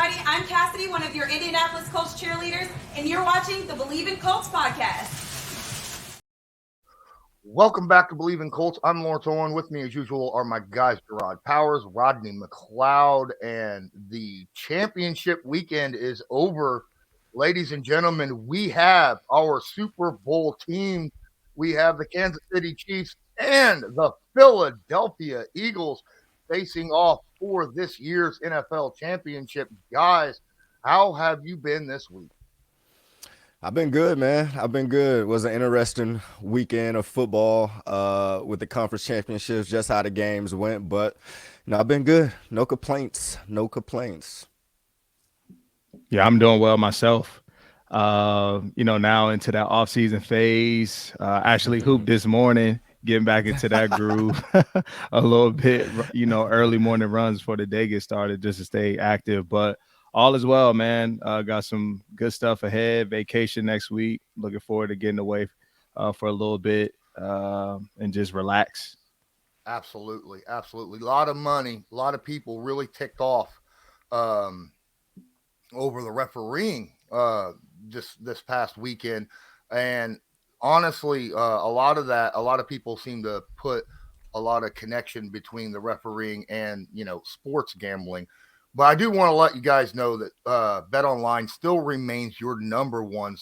everybody. I'm Cassidy, one of your Indianapolis Colts cheerleaders, and you're watching the Bleav in Colts podcast. Welcome back to Bleav in Colts. I'm Lawrence Owen. With me, as usual, are my guys, Jerraud Powers, Rodney McLeod, and the championship weekend is over. Ladies and gentlemen, we have our Super Bowl team. We have the Kansas City Chiefs and the Philadelphia Eagles facing off for this year's NFL championship. Guys, how have you been this week? I've been good, man. I've been good. It was an interesting weekend of football with the conference championships, just how the games went. But, I've been good. No complaints. No complaints. Yeah, I'm doing well myself. Now into that off-season phase. Actually hooped this morning, getting back into that groove a little bit, early morning runs before the day gets started just to stay active. But all is well, man. Got some good stuff ahead. Vacation next week. Looking forward to getting away for a little bit and just relax. Absolutely. Absolutely. A lot of money. A lot of people really ticked off over the refereeing this past weekend. And honestly, a lot of people seem to put a lot of connection between the refereeing and, sports gambling. But I do want to let you guys know that BetOnline still remains your number one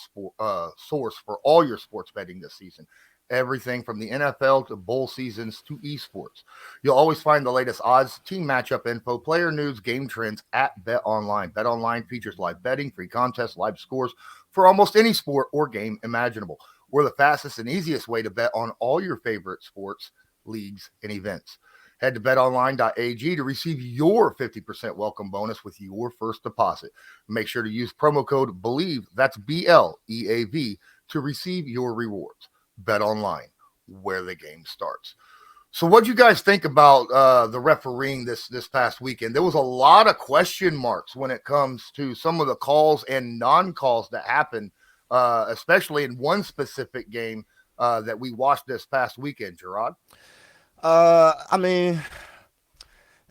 source for all your sports betting this season. Everything from the NFL to bowl seasons to esports. You'll always find the latest odds, team matchup info, player news, game trends at BetOnline. BetOnline features live betting, free contests, live scores for almost any sport or game imaginable. We're the fastest and easiest way to bet on all your favorite sports, leagues, and events. Head to betonline.ag to receive your 50% welcome bonus with your first deposit. Make sure to use promo code Bleav, that's BLEAV, to receive your rewards. Bet Online, where the game starts. So what do you guys think about the refereeing this past weekend? There was a lot of question marks when it comes to some of the calls and non-calls that happened, especially in one specific game that we watched this past weekend, Jerraud.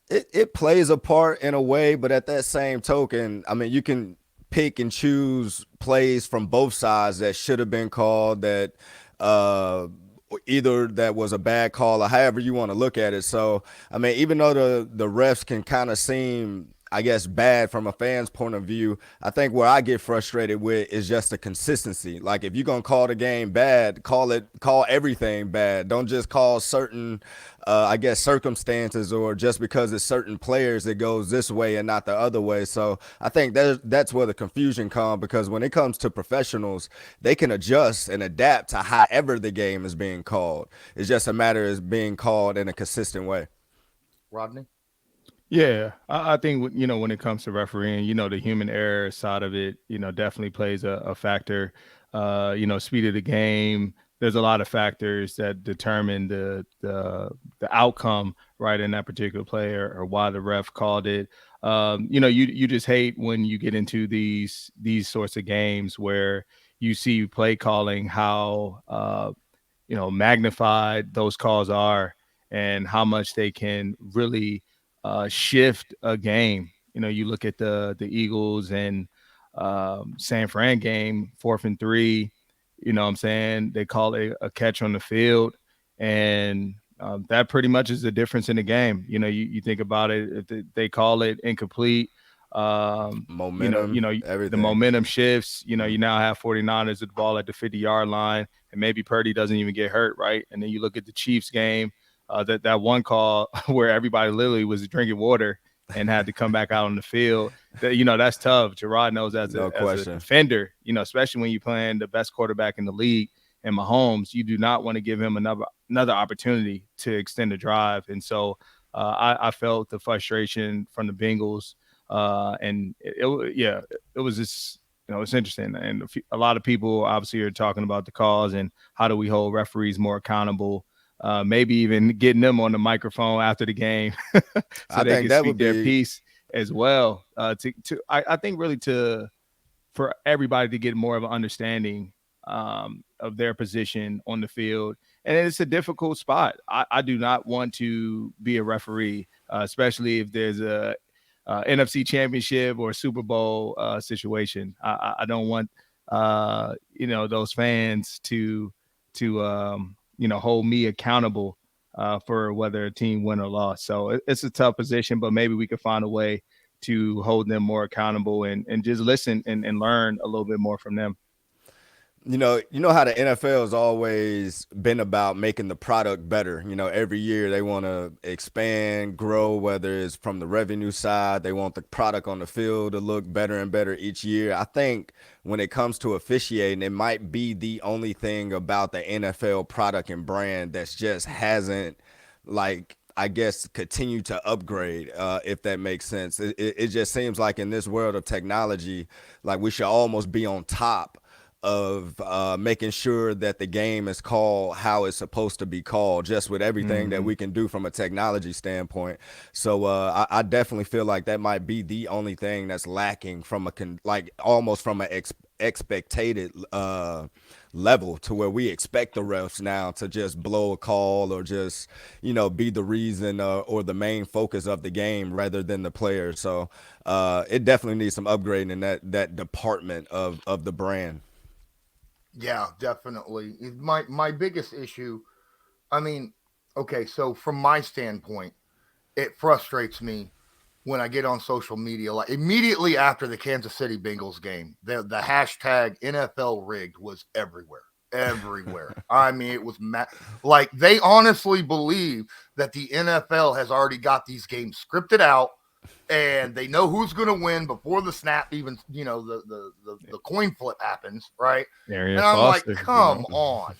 It plays a part in a way, but at that same token, you can pick and choose plays from both sides that should have been called, that either that was a bad call or however you want to look at it. So, even though the refs can kind of seem, I guess, bad from a fan's point of view, I think where I get frustrated with is just the consistency. Like, if you're going to call the game bad, call everything bad. Don't just call certain, circumstances, or just because it's certain players it goes this way and not the other way. So I think that's where the confusion comes, because when it comes to professionals, they can adjust and adapt to however the game is being called. It's just a matter of being called in a consistent way. Rodney? Yeah, I think, when it comes to refereeing, the human error side of it, definitely plays a factor. Speed of the game. There's a lot of factors that determine the outcome, right, in that particular play, or why the ref called it. You just hate when you get into these sorts of games where you see play calling, how magnified those calls are and how much they can really shift a game. You look at the Eagles and San Fran game, 4th and 3. You know what I'm saying? They call it a catch on the field, and that pretty much is the difference in the game. You think about it, if they call it incomplete, momentum, everything. The momentum shifts. You now have 49ers with the ball at the 50-yard line, and maybe Purdy doesn't even get hurt, right? And then you look at the Chiefs game, that one call where everybody literally was drinking water and had to come back out on the field. That's tough. Jerraud knows as a defender, especially when you're playing the best quarterback in the league and Mahomes, you do not want to give him another opportunity to extend the drive. And so I felt the frustration from the Bengals, and it was just, it's interesting. And a lot of people obviously are talking about the calls and how do we hold referees more accountable. Maybe even getting them on the microphone after the game so I they think can that speak would their be piece as well. I think really for everybody to get more of an understanding of their position on the field. And it's a difficult spot. I do not want to be a referee, especially if there's NFC Championship or Super Bowl situation. I don't want those fans to hold me accountable for whether a team win or lost. So it's a tough position, but maybe we could find a way to hold them more accountable and just listen and learn a little bit more from them. You know how the NFL has always been about making the product better. Every year they want to expand, grow, whether it's from the revenue side, they want the product on the field to look better and better each year. I think when it comes to officiating, it might be the only thing about the NFL product and brand that's just hasn't, I guess, continue to upgrade, if that makes sense. It just seems like in this world of technology, like we should almost be on top of making sure that the game is called how it's supposed to be called, just with everything that we can do from a technology standpoint. So I definitely feel like that might be the only thing that's lacking from almost from an expected level, to where we expect the refs now to just blow a call or just be the reason or the main focus of the game rather than the players. So it definitely needs some upgrading in that department of the brand. Yeah, definitely. My biggest issue, okay, so from my standpoint, it frustrates me when I get on social media, like immediately after the Kansas City Bengals game, the hashtag NFL rigged was everywhere. It was like they honestly believe that the NFL has already got these games scripted out and they know who's going to win before the snap even, the coin flip happens, right? And I'm like, come on,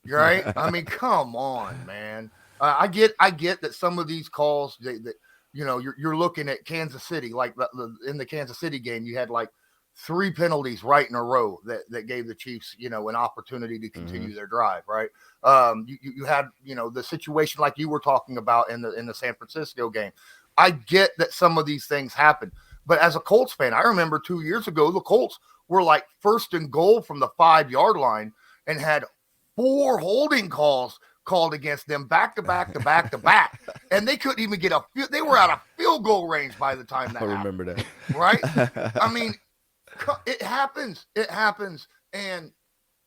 right? Come on, man. I get that some of these calls, that you're looking at Kansas City, like in the Kansas City game, you had like 3 penalties right in a row that gave the Chiefs, an opportunity to continue their drive, right? You had, the situation like you were talking about in the San Francisco game. I get that some of these things happen, but as a Colts fan, I remember 2 years ago, the Colts were like 1st and goal from the 5-yard line and had 4 holding calls called against them back to back. And they couldn't even get they were out of field goal range by the time that remember that. Right? It happens. And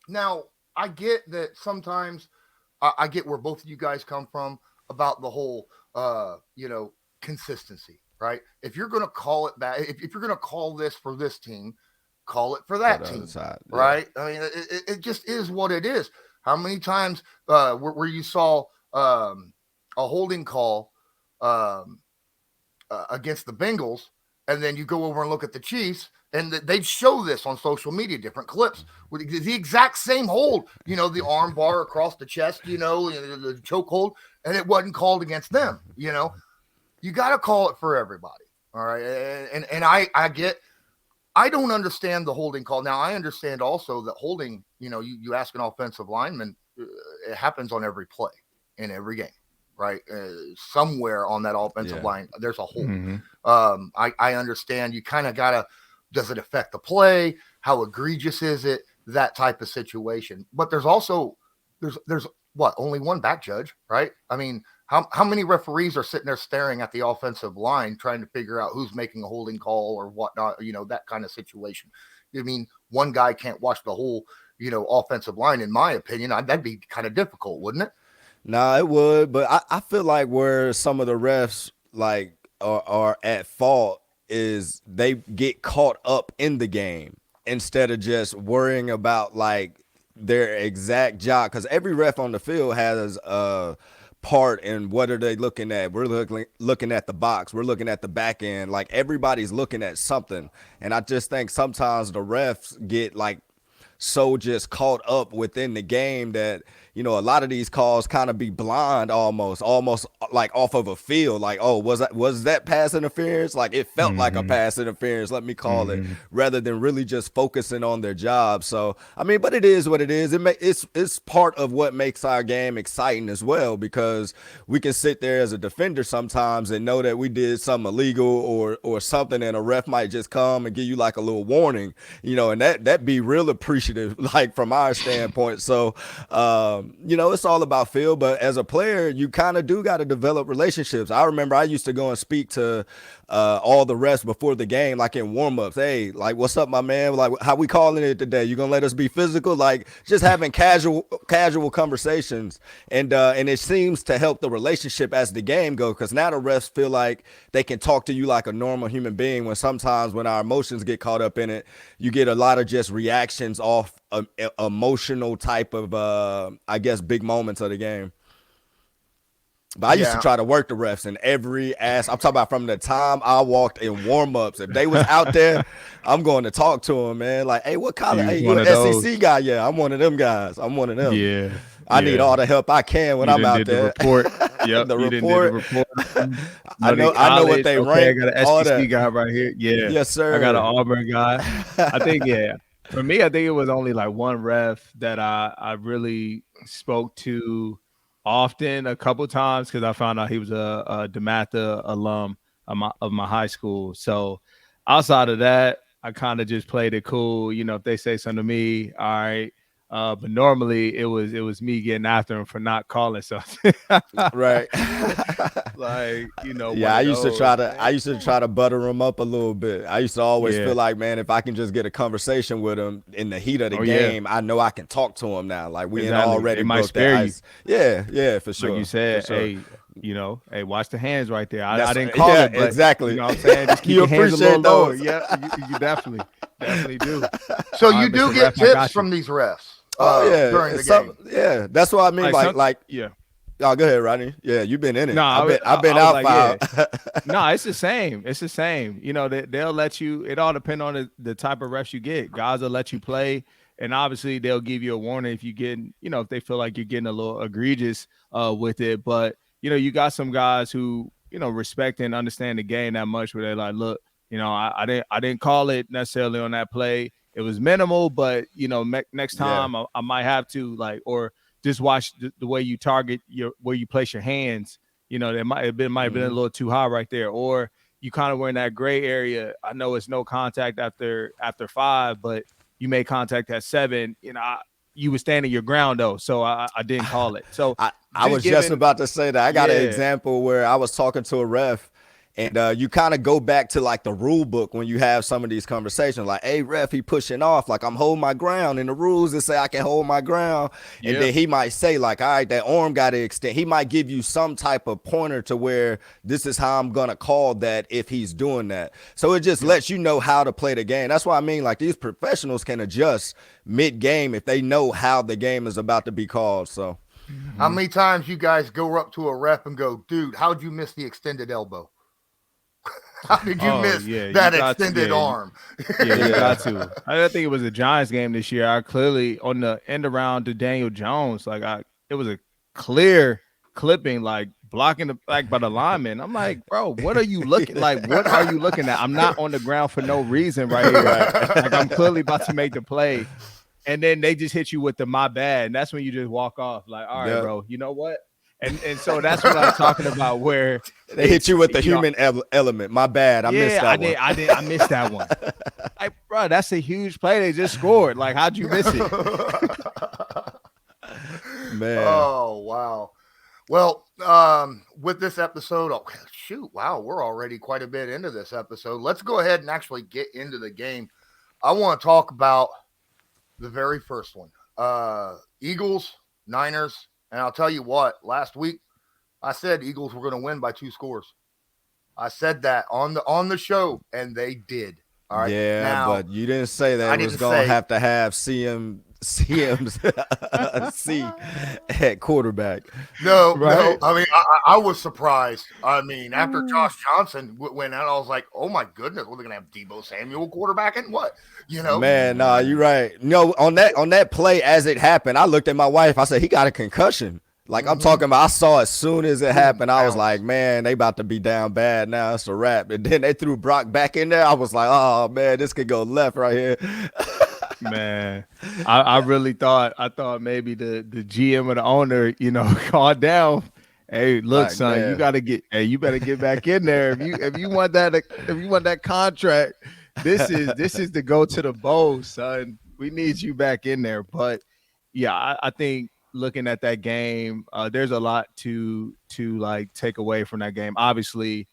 now I get that sometimes I get where both of you guys come from about the whole, consistency, right? If you're going to call it back, if you're going to call this for this team, call it for that team, right? It just is what it is. How many times where you saw a holding call against the Bengals, and then you go over and look at the Chiefs, and they'd show this on social media, different clips with the exact same hold, the arm bar across the chest, the choke hold, and it wasn't called against them. You got to call it for everybody. All right. And I don't understand the holding call. Now, I understand also that holding, you ask an offensive lineman, it happens on every play in every game, right? Somewhere on that offensive line, there's a hold. I understand you kind of got to, does it affect the play? How egregious is it? That type of situation. But there's also, there's only one back judge, right? How many referees are sitting there staring at the offensive line trying to figure out who's making a holding call or whatnot, that kind of situation. One guy can't watch the whole, offensive line, in my opinion. That'd be kind of difficult, wouldn't it? No, it would. But I feel like where some of the refs are at fault is they get caught up in the game instead of just worrying about their exact job. Because every ref on the field has a part in what are they looking at. We're looking at the box, we're looking at the back end, everybody's looking at something. And I just think sometimes the refs get so just caught up within the game that a lot of these calls kind of be blind, almost off of a field. Was that pass interference? It felt like a pass interference, let me call it, rather than really just focusing on their job. So but it is what it is. It's part of what makes our game exciting as well, because we can sit there as a defender sometimes and know that we did something illegal or something, and a ref might just come and give you a little warning, and that be real appreciative, from our standpoint. So it's all about feel, but as a player, you kind of do got to develop relationships. I remember I used to go and speak to all the refs before the game, like in warmups. Hey, like, what's up, my man? Like, how we calling it today? You gonna let us be physical? Like, just having casual conversations, and it seems to help the relationship as the game goes, because now the refs feel like they can talk to you like a normal human being. When sometimes when our emotions get caught up in it, you get a lot of just reactions off emotional type of I guess big moments of the game. But I used to try to work the refs in every ass. I'm talking about from the time I walked in warmups. If they was out there, I'm going to talk to them, man. Like, hey, what college? Hey, you an SEC guy? Yeah, I'm one of them guys. I'm one of them. Yeah. I need all the help I can when I'm out there. The report. Yep. The report. Did the report. I know what they rank. I got an SEC guy right here. Yeah. Yes, sir. I got an Auburn guy. I think, for me, I think it was only like one ref that I really spoke to often, a couple times, because I found out he was a DeMatha alum of my high school. So outside of that, I kind of just played it cool. You know, if they say something to me, all right. But normally it was me getting after him for not calling something. Right. Like, you know. Yeah, I used to try to butter him up a little bit. I used to always feel like, man, if I can just get a conversation with him in the heat of the game, I know I can talk to him now. Like, we ain't already broke that ice. Yeah, for sure. Like you said, sure. hey, you know, hey, watch the hands right there. I didn't call it, but exactly. You know what I'm saying? Just keep your hands a little lower. Yeah, you definitely do. So you do get tips from these refs. During the game. Yeah, that's what I mean. Like, yeah. Oh, go ahead, Rodney. Yeah, you've been in it. No, I've been out like, No, it's the same. It's the same. You know, they'll let you. It all depends on the type of refs you get. Guys will let you play, and obviously they'll give you a warning if you get, you know, if they feel like you're getting a little egregious with it. But you know, you got some guys who, you know, respect and understand the game that much, where they're like, look, you know, I didn't call it necessarily on that play. It was minimal, but you know, next time I might have to, like, or just watch the way you target where you place your hands. You know, it might have been a little too high right there, or you kind of were in that gray area. I know it's no contact after 5, but you made contact at 7. You know, you were standing your ground though, so I didn't call it. So I was just about to say that. I got an example where I was talking to a ref. And you kind of go back to like the rule book when you have some of these conversations, like, hey, ref, he pushing off. Like, I'm holding my ground. In the rules, it say I can hold my ground. And then he might say, like, all right, that arm got to extend. He might give you some type of pointer to where this is how I'm going to call that if he's doing that. So it just lets you know how to play the game. That's why I mean, like, these professionals can adjust mid-game if they know how the game is about to be called. So how many times you guys go up to a ref and go, dude, how'd you miss the extended elbow? How did you miss that extended arm? Yeah, you got to. I think it was a Giants game this year. I clearly, on the end around to Daniel Jones, like it was a clear clipping, like blocking by the lineman. I'm like, bro, what are you looking like? What are you looking at? I'm not on the ground for no reason right here. Like, I'm clearly about to make the play. And then they just hit you with the my bad. And that's when you just walk off. Like, all right, bro, you know what? And so that's what I'm talking about, where they hit you with the human element. My bad. I missed that one. I missed that one. Like, bro, that's a huge play. They just scored. Like, how'd you miss it? Man. Oh, wow. Well, with this episode, we're already quite a bit into this episode. Let's go ahead and actually get into the game. I want to talk about the very first one. Eagles, Niners. And I'll tell you what, last week I said Eagles were going to win by 2 scores. I said that on the show, and they did. All right. Yeah, now, but you didn't say that it was going to have CMC at quarterback. No, right? No. I mean, I was surprised. I mean, after Josh Johnson went out, I was like, oh my goodness, we're going to have Deebo Samuel quarterbacking? What? You know? Man, nah, you're right. No, on that play as it happened, I looked at my wife. I said, he got a concussion. Like, I'm talking about, I saw as soon as it happened, I was like, man, they about to be down bad now. It's a wrap. And then they threw Brock back in there. I was like, oh, man, this could go left right here. Man, I really thought maybe the GM or the owner, you know, called down. Hey, look, son, man, you better get back in there. If you want that contract, this is to go to the bowl, son. We need you back in there. But yeah, I think looking at that game, there's a lot to like take away from that game. Obviously,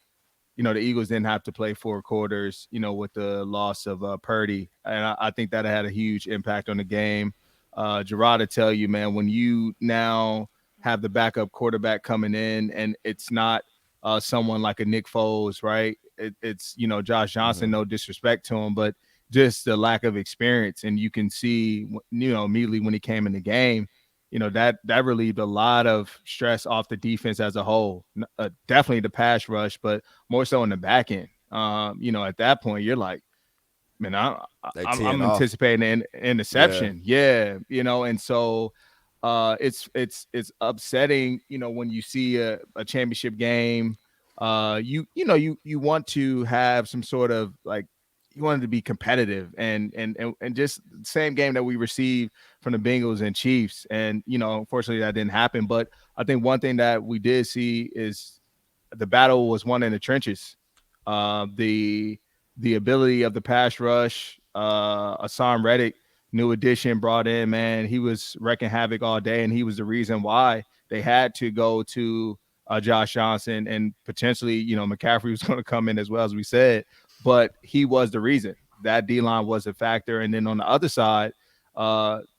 the Eagles didn't have to play 4 quarters, with the loss of Purdy. And I think that had a huge impact on the game. Jerraud to tell you, man, when you now have the backup quarterback coming in and it's not someone like a Nick Foles, right? It's, Josh Johnson, no disrespect to him, but just the lack of experience. And you can see, immediately when he came in the game, that relieved a lot of stress off the defense as a whole. Definitely the pass rush, but more so in the back end. At that point, you're like, man, I'm anticipating an interception. Yeah. And so it's upsetting, when you see a championship game. You want to have some sort of like, you wanted to be competitive and just the same game that we received from the Bengals and Chiefs. And, unfortunately that didn't happen. But I think one thing that we did see is the battle was won in the trenches. The ability of the pass rush, Hassan Reddick, new addition brought in, man, he was wrecking havoc all day. And he was the reason why they had to go to Josh Johnson and potentially, McCaffrey was going to come in as well, as we said. But he was the reason. That D-line was a factor. And then on the other side,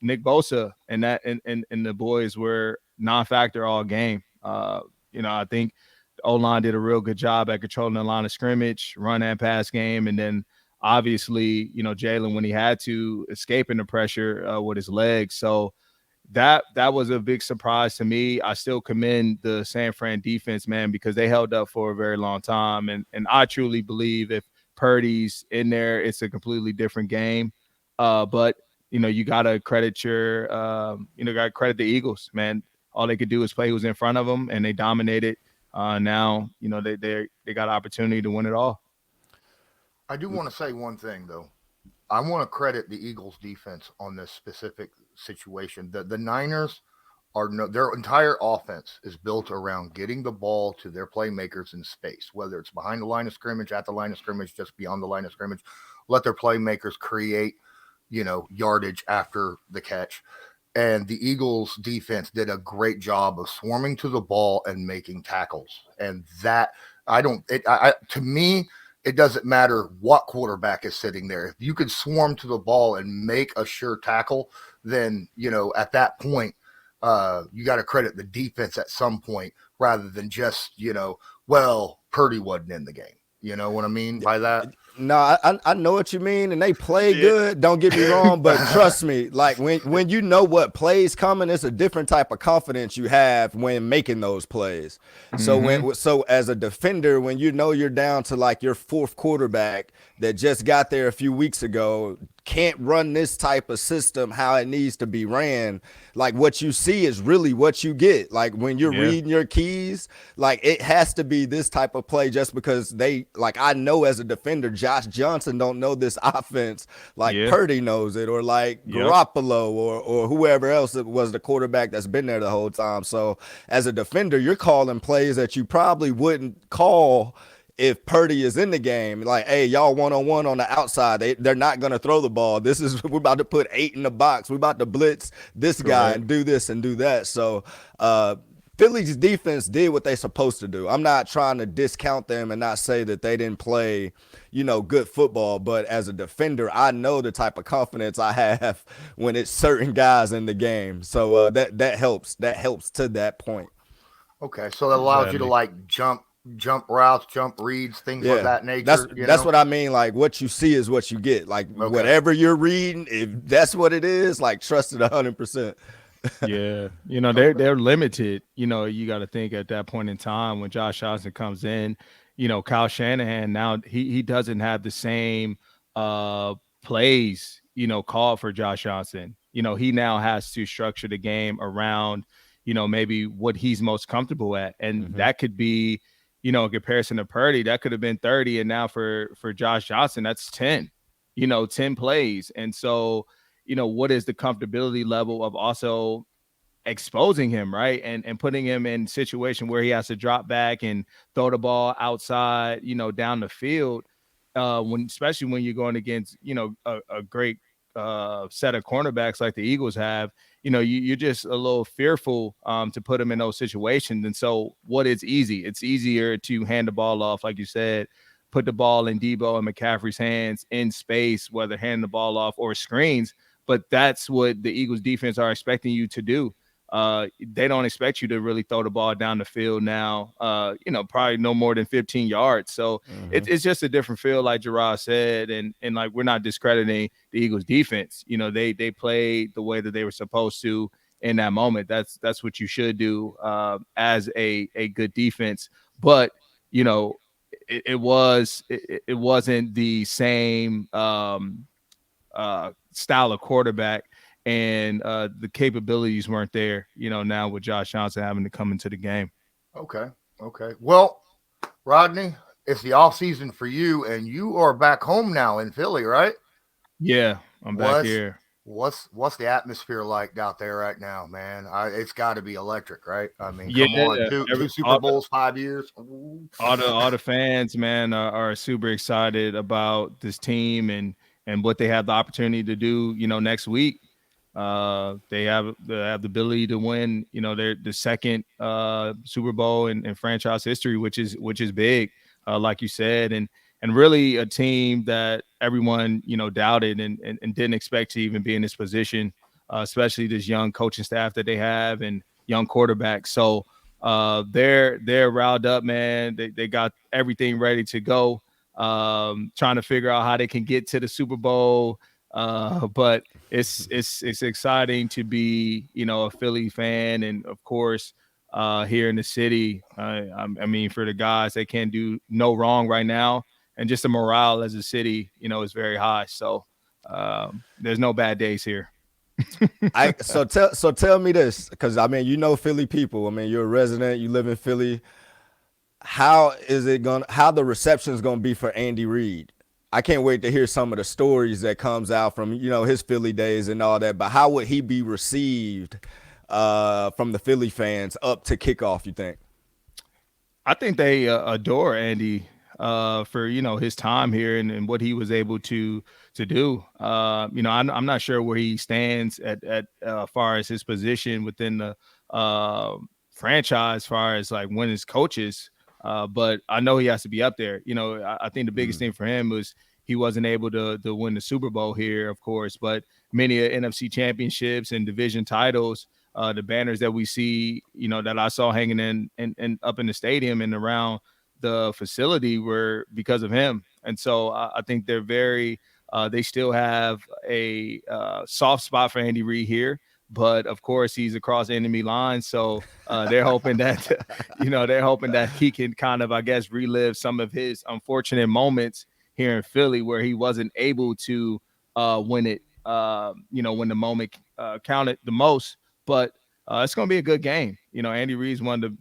Nick Bosa and the boys were non-factor all game. I think the O-line did a real good job at controlling the line of scrimmage, run and pass game. And then obviously, Jalen, when he had to, escaping the pressure with his legs. So that was a big surprise to me. I still commend the San Fran defense, man, because they held up for a very long time. And I truly believe if Purdy's in there, it's a completely different game. But you gotta credit credit the Eagles, man. All they could do is play who was in front of them, and they dominated. Now they got an opportunity to win it all. I do want to say one thing though. I want to credit the Eagles defense on this specific situation. The Niners their entire offense is built around getting the ball to their playmakers in space, whether it's behind the line of scrimmage, at the line of scrimmage, just beyond the line of scrimmage. Let their playmakers create, yardage after the catch. And the Eagles defense did a great job of swarming to the ball and making tackles. And that to me, it doesn't matter what quarterback is sitting there. If you could swarm to the ball and make a sure tackle, then, at that point, you got to credit the defense at some point rather than just, Purdy wasn't in the game. You know what I mean by that? No, I know what you mean, and they play good. Don't get me wrong, but trust me, like when you know what plays coming, it's a different type of confidence you have when making those plays. So as a defender, when you're down to like your 4th quarterback that just got there a few weeks ago, can't run this type of system how it needs to be ran, like what you see is really what you get. Like when you're reading your keys, like it has to be this type of play just because I know as a defender, Josh Johnson don't know this offense like Purdy knows it, or like Garoppolo or whoever else it was the quarterback that's been there the whole time. So as a defender, you're calling plays that you probably wouldn't call if Purdy is in the game. Like, hey, y'all one-on-one on the outside, they're not going to throw the ball. We're about to put 8 in the box. We're about to blitz this guy and do this and do that. So Philly's defense did what they're supposed to do. I'm not trying to discount them and not say that they didn't play, good football. But as a defender, I know the type of confidence I have when it's certain guys in the game. So that helps. That helps to that point. Okay, so that allows you to like jump routes, jump reads, things of that nature. That's what I mean. Like what you see is what you get. Like whatever you're reading, if that's what it is, like trust it 100%. Yeah, they're limited. You got to think at that point in time when Josh Johnson comes in, Kyle Shanahan now he doesn't have the same plays called for Josh Johnson. He now has to structure the game around maybe what he's most comfortable at, and that could be in comparison to Purdy, that could have been 30, and now for Josh Johnson that's 10 10 plays. And so what is the comfortability level of also exposing him, right? And putting him in a situation where he has to drop back and throw the ball outside, down the field, especially when you're going against, a great set of cornerbacks like the Eagles have, you're just a little fearful to put them in those situations. And so what is easy? It's easier to hand the ball off, like you said, put the ball in Debo and McCaffrey's hands in space, whether handing the ball off or screens. But that's what the Eagles defense are expecting you to do. They don't expect you to really throw the ball down the field now, probably no more than 15 yards. So it's just a different feel, like Jerraud said. And like, we're not discrediting the Eagles defense. They played the way that they were supposed to in that moment. That's what you should do as a good defense. But, it wasn't the same style of quarterback, and the capabilities weren't there, now with Josh Johnson having to come into the game. Okay. Well, Rodney, it's the off season for you, and you are back home now in Philly, right? Yeah, I'm back here. What's the atmosphere like out there right now, man? It's got to be electric, right? I mean, yeah, come on, two Super Bowls, 5 years. Ooh. All the fans, man, are super excited about this team and what they have the opportunity to do, next week. They have the ability to win, the second Super Bowl in franchise history, which is big, like you said, and really a team that everyone doubted and didn't expect to even be in this position, especially this young coaching staff that they have and young quarterbacks. So they're riled up, man. They got everything ready to go, trying to figure out how they can get to the Super Bowl. But it's exciting to be, a Philly fan. And of course, here in the city, I mean, for the guys, they can't do no wrong right now. And just the morale as a city, is very high. So there's no bad days here. So tell me this, because I mean, Philly people. I mean, you're a resident, you live in Philly. How the reception is gonna be for Andy Reid? I can't wait to hear some of the stories that comes out from his Philly days and all that. But how would he be received from the Philly fans up to kickoff, you think? I think they adore Andy for his time here and what he was able to do. I'm not sure where he stands at far as his position within the franchise, as far as like when his coaches. But I know he has to be up there. I think the biggest thing for him was he wasn't able to win the Super Bowl here, of course, but many NFC championships and division titles, the banners that we see, that I saw hanging in up in the stadium and around the facility were because of him. And so I think they're they still have a soft spot for Andy Reid here. But of course, he's across enemy lines, so they're hoping that he can kind of, I guess, relive some of his unfortunate moments here in Philly where he wasn't able to win it. When the moment counted the most. But it's going to be a good game. Andy Reid's one of the,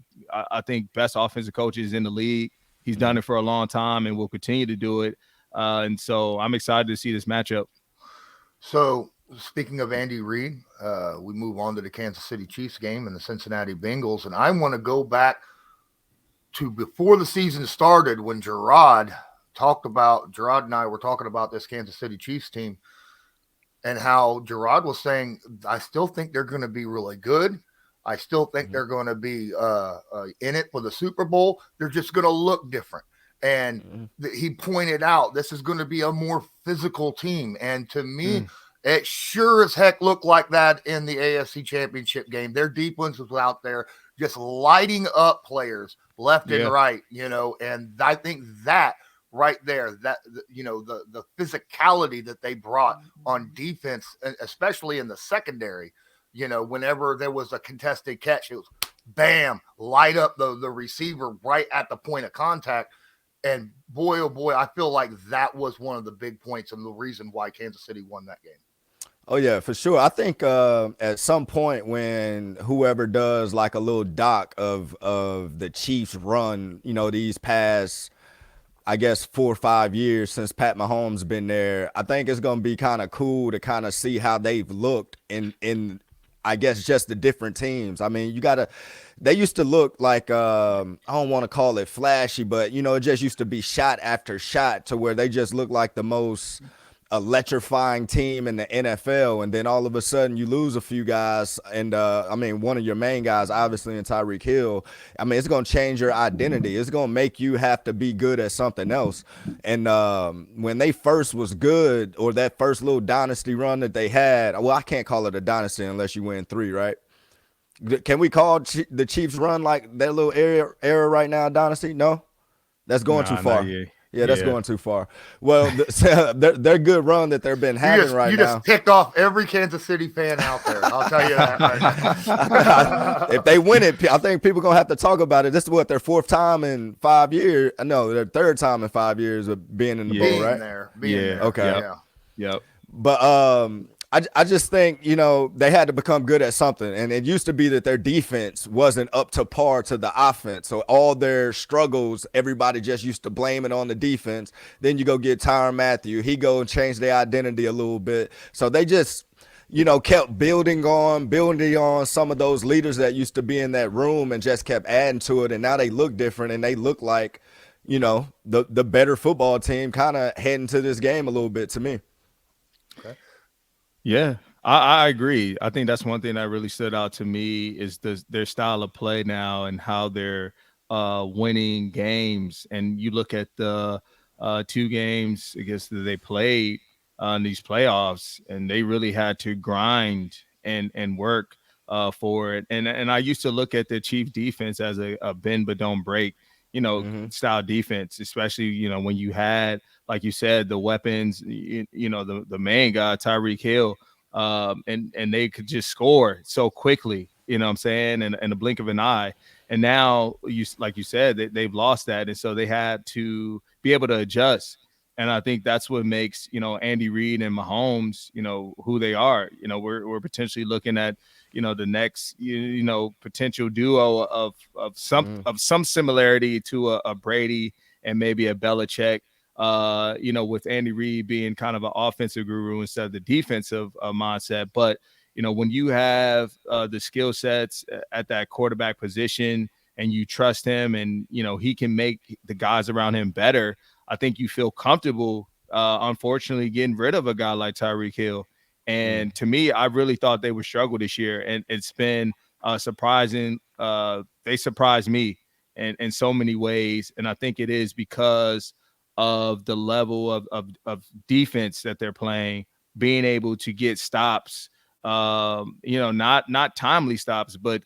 I think, best offensive coaches in the league. He's done it for a long time and will continue to do it. And so I'm excited to see this matchup. So, speaking of Andy Reid, we move on to the Kansas City Chiefs game and the Cincinnati Bengals. And I want to go back to before the season started when Jerraud and I were talking about this Kansas City Chiefs team and how Jerraud was saying, I still think they're going to be really good. I still think they're going to be in it for the Super Bowl. They're just going to look different. And he pointed out this is going to be a more physical team. And to me, it sure as heck looked like that in the AFC Championship game. Their defense was out there just lighting up players left and right, and I think that right there, that, the physicality that they brought on defense, especially in the secondary, whenever there was a contested catch, it was bam, light up the receiver right at the point of contact. And boy, oh boy, I feel like that was one of the big points and the reason why Kansas City won that game. Oh, yeah, for sure. I think at some point when whoever does like a little doc of the Chiefs run, these past, I guess, 4 or 5 years since Pat Mahomes been there, I think it's going to be kind of cool to kind of see how they've looked in I guess, just the different teams. I mean, they used to look like, I don't want to call it flashy, but, it just used to be shot after shot to where they just look like the most electrifying team in the NFL, and then all of a sudden you lose a few guys, and I mean, one of your main guys, obviously, in Tyreek Hill. I mean, it's going to change your identity. It's going to make you have to be good at something else. And when they first was good, or that first little dynasty run that they had, well, I can't call it a dynasty unless you win 3, right? Can we call the Chiefs run like that little era right now dynasty? No, that's going too far. Yeah, that's going too far. Well, their good run that they've been having right now. You just ticked off every Kansas City fan out there. I'll tell you that right now. If they win it, I think people are going to have to talk about it. This is what, their 4th time in 5 years? No, their 3rd time in 5 years of being in the bowl, right? Being there. Okay. Yep. But I just think, you know, they had to become good at something. And it used to be that their defense wasn't up to par to the offense. So all their struggles, everybody just used to blame it on the defense. Then you go get Tyrann Mathieu. He go and change their identity a little bit. So they just, you know, kept building on some of those leaders that used to be in that room, and just kept adding to it. And now they look different, and they look like, you know, the better football team, kind of heading to this game a little bit to me. Okay. Yeah, I agree. I think that's one thing that really stood out to me is their style of play now, and how they're winning games. And you look at the 2 games, I guess, that they played in these playoffs, and they really had to grind and work for it. And I used to look at the Chief defense as a bend but don't break, you know, style defense, especially, you know, when you had, like you said, the weapons, you know, the main guy, Tyreek Hill, and they could just score so quickly, you know what I'm saying, in a blink of an eye. And now, like you said, they've lost that. And so they had to be able to adjust. And I think that's what makes, you know, Andy Reid and Mahomes, you know, who they are. You know, we're potentially looking at, you know, the next, you know, potential duo of some similarity to a Brady and maybe a Belichick. You know, with Andy Reid being kind of an offensive guru instead of the defensive mindset. But, you know, when you have the skill sets at that quarterback position, and you trust him, and, you know, he can make the guys around him better, I think you feel comfortable, unfortunately, getting rid of a guy like Tyreek Hill. And to me, I really thought they would struggle this year. And it's been surprising. They surprised me in so many ways. And I think it is because of the level of defense that they're playing, being able to get stops, you know, not timely stops, but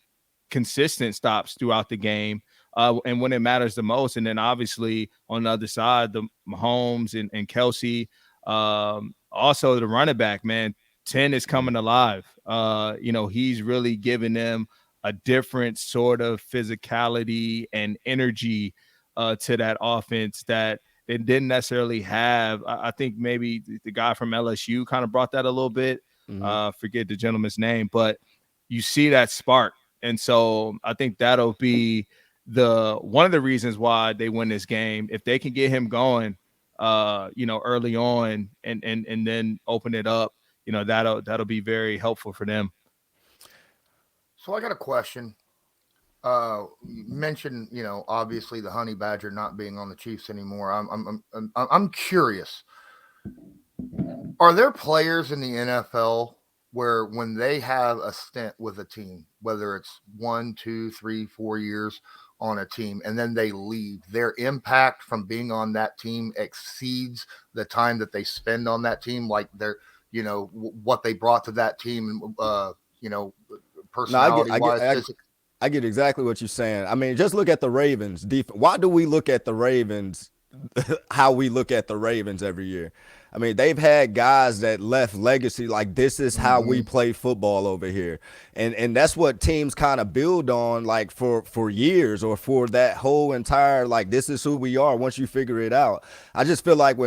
consistent stops throughout the game. And when it matters the most. And then obviously on the other side, the Mahomes and Kelsey, also the running back, man, 10 is coming alive. You know, he's really giving them a different sort of physicality and energy to that offense that they didn't necessarily have. I think maybe the guy from LSU kind of brought that a little bit. Forget the gentleman's name, but you see that spark. And so I think that'll be one of the reasons why they win this game. If they can get him going, you know, early on and then open it up, you know, that'll be very helpful for them. So I got a question. You mentioned, you know, obviously the Honey Badger not being on the Chiefs anymore. I'm curious. Are there players in the NFL where when they have a stint with a team, whether it's 1, 2, 3, 4 years on a team, and then they leave, their impact from being on that team exceeds the time that they spend on that team, like their, you know, what they brought to that team, you know, personality-wise? I get exactly what you're saying. I mean, just look at the Ravens defense. Why do we look at the Ravens how we look at the Ravens every year? I mean, they've had guys that left legacy, like this is how we play football over here. And that's what teams kind of build on, like for years, or for that whole entire, like, this is who we are once you figure it out. I just feel like by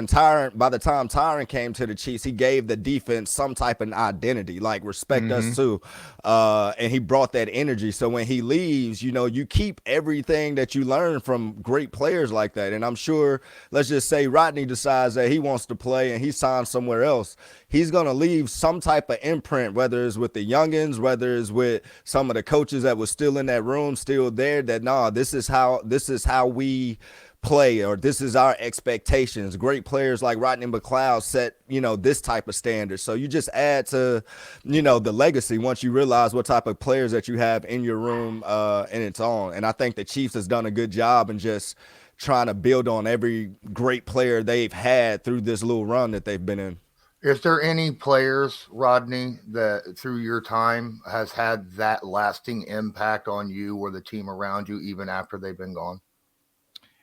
the time Tyrann came to the Chiefs, he gave the defense some type of identity, like respect us too. And he brought that energy. So when he leaves, you know, you keep everything that you learn from great players like that. And I'm sure, let's just say Rodney decides that he wants to play and he signs somewhere else, he's going to leave some type of imprint, whether it's with the youngins, whether it's with some of the coaches that was still in that room, still there, that this is how we play, or this is our expectations. Great players like Rodney McLeod set, this type of standard. So you just add to, the legacy once you realize what type of players that you have in your room and it's on. And I think the Chiefs has done a good job in just trying to build on every great player they've had through this little run that they've been in. Is there any players, Rodney, that through your time has had that lasting impact on you or the team around you even after they've been gone?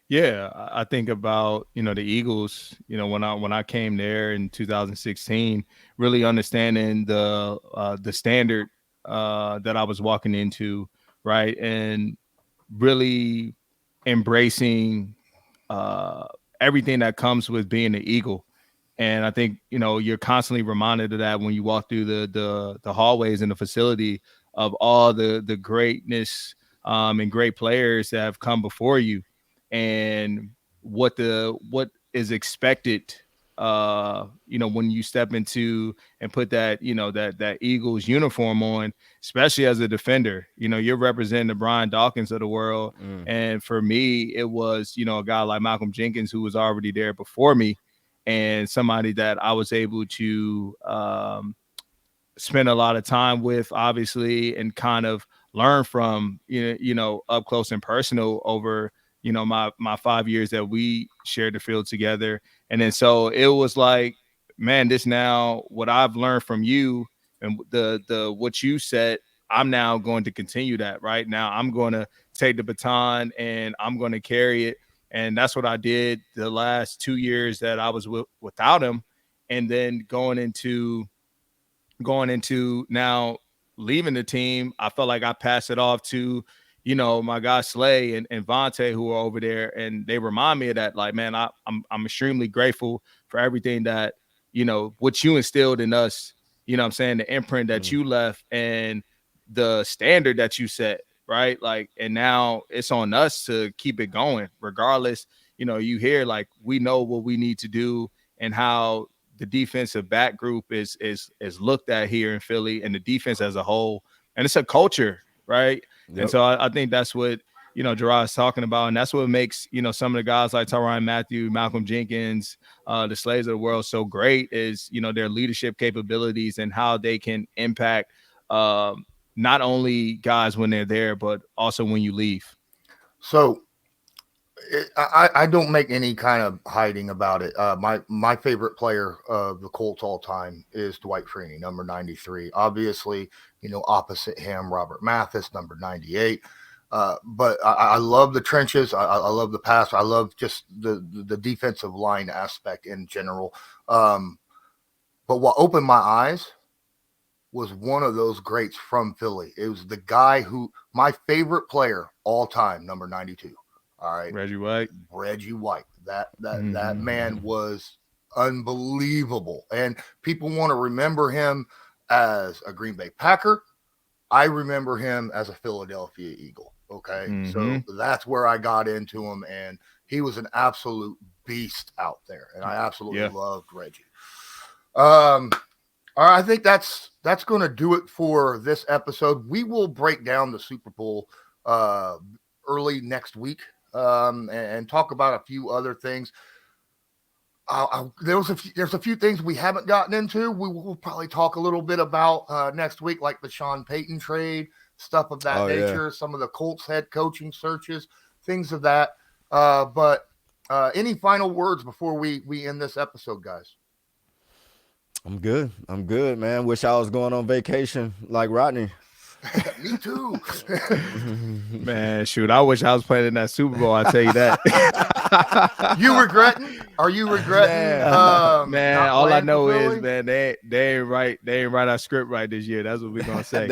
Yeah, I think about, the Eagles, when I came there in 2016, really understanding the standard that I was walking into, right? And really embracing everything that comes with being an Eagle. And I think, you're constantly reminded of that when you walk through the hallways in the facility of all the greatness and great players that have come before you, and what is expected, when you step into and put that, that Eagles uniform on, especially as a defender. You're representing the Brian Dawkins of the world. And for me, it was, a guy like Malcolm Jenkins, who was already there before me, and somebody that I was able to spend a lot of time with, obviously, and kind of learn from, up close and personal over, my 5 years that we shared the field together. And then so it was like, man, this now what I've learned from you and the what you said, I'm now going to continue that. Right now, I'm going to take the baton and I'm going to carry it. And that's what I did the last 2 years that I was without him. And then going into now leaving the team, I felt like I passed it off to, my guy Slay and Vontae, who are over there. And they remind me of that. Like, man, I'm extremely grateful for everything that, what you instilled in us, what I'm saying, the imprint that you left and the standard that you set. Right. Like, and now it's on us to keep it going regardless. You hear, like, we know what we need to do and how the defensive back group is looked at here in Philly, and the defense as a whole. And it's a culture. Right. Yep. And so I think that's what, Jerraud is talking about. And that's what makes, some of the guys like Tyrann Mathieu, Malcolm Jenkins, the Slays of the world so great is, their leadership capabilities and how they can impact not only guys when they're there, but also when you leave. So I don't make any kind of hiding about it. My favorite player of the Colts all time is Dwight Freeney, number 93. Obviously, opposite him, Robert Mathis, number 98. But I love the trenches. I love the pass. I love just the defensive line aspect in general. But what opened my eyes was one of those greats from Philly. It was the guy who, my favorite player all time, number 92. All right. Reggie White. That man was unbelievable. And people want to remember him as a Green Bay Packer. I remember him as a Philadelphia Eagle. Okay. So that's where I got into him, and he was an absolute beast out there. And I absolutely loved Reggie. All right, I think that's going to do it for this episode. We will break down the Super Bowl early next week and talk about a few other things. There's a few things we haven't gotten into. We will probably talk a little bit about next week, like the Sean Payton trade, stuff of that nature, some of the Colts head coaching searches, things of that. But any final words before we end this episode, guys? I'm good, man. Wish I was going on vacation like Rodney. Me too. Man, shoot, I wish I was playing in that Super Bowl. I tell you that. You regretting? Are you regretting? Man, all I know is, man, they ain't write our script right this year. That's what we're gonna say.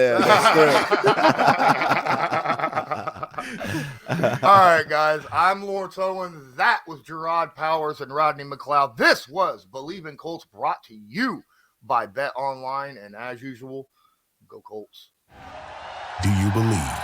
All right, guys. I'm Lawrence Owen. That was Jerraud Powers and Rodney McLeod. This was Bleav in Colts, brought to you by Bet Online, and as usual, go Colts. Do you believe?